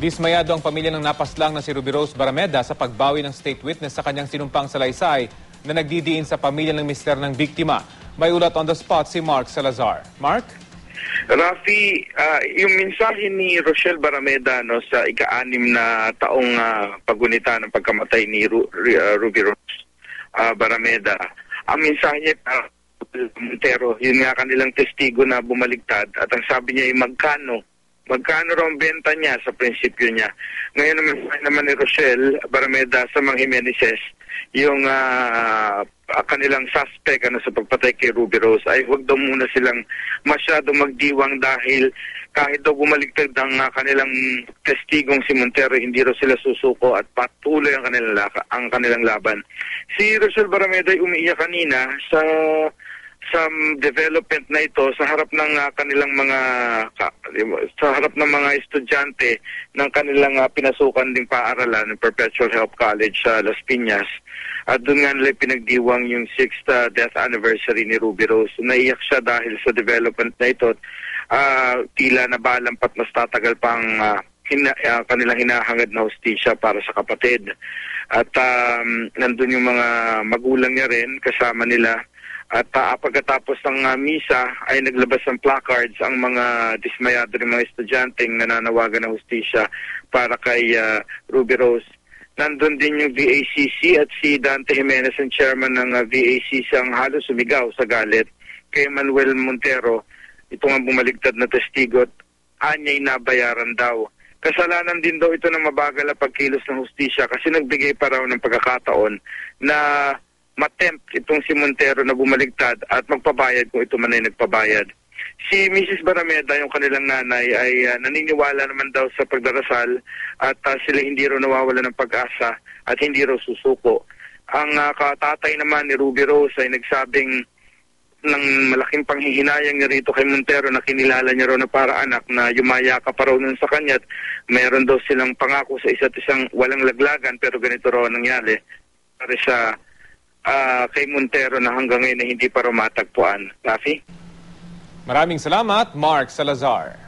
Dismayado ang pamilya ng napaslang na si Ruby Rose Barameda sa pagbawi ng state witness sa kanyang sinumpang salaysay na nagdidiin sa pamilya ng mister ng biktima. May ulat on the spot si Mark Salazar. Mark? Rafi, yung mensahe ni Rochelle Barameda sa ika-6 na taong pagunita ng pagkamatay ni Ruby Rose Barameda, ang mensahe niya Montero, yun nga kanilang testigo na bumaligtad at ang sabi niya ay magkano raw ang benta niya sa prinsipyo niya. Ngayon naman ni Rochelle Barameda sa mga Jimenezes, yung kanilang suspect sa pagpatay kay Ruby Rose ay huwag daw muna silang masyadong magdiwang dahil kahit daw bumaligtad ang kanilang testigong si Montero, hindi raw sila susuko at patuloy ang kanilang laban. Si Rochelle Barameda ay umiiyak kanina sa development na ito sa harap ng kanilang mga estudyante ng kanilang pinasukan ding paaralan ng Perpetual Help College sa Las Piñas. At doon nga nila pinagdiwang yung 6th death anniversary ni Ruby Rose. Naiyak siya dahil sa development na ito. Tila nabalampat mas tatagal pang kanilang hinahangad na hustisya para sa kapatid. At nandun yung mga magulang niya rin kasama nila. At pagkatapos ng misa ay naglabas ng placards ang mga dismayado ng mga estudyanteng nananawagan ng hustisya para kay Ruby Rose. Nandun din yung VACC at si Dante Jimenez, ang chairman ng VACC, ang halos sumigaw sa galit kay Manuel Montero. Ito nga bumaligtad na testigo at anyay nabayaran daw. Kasalanan din daw ito ng mabagal na pagkilos ng hustisya kasi nagbigay pa raw ng pagkakataon na matempt itong si Montero na bumaligtad at magpabayad kung ito man ay nagpabayad. Si Mrs. Barameda, yung kanilang nanay, ay naniniwala naman daw sa pagdarasal at sila hindi raw nawawala ng pag-asa at hindi raw susuko. Ang katatay naman ni Ruby Rose ay nagsabing ng malaking panghihinayang niya rito kay Montero na kinilala niya raw na para anak na yumaya ka pa raw nun sa kanya at mayroon daw silang pangako sa isa't isang walang laglagan pero ganito raw nangyari para sa kay Montero na hanggang ngayon na hindi pa raw matagpuan. Rafi? Maraming salamat, Mark Salazar.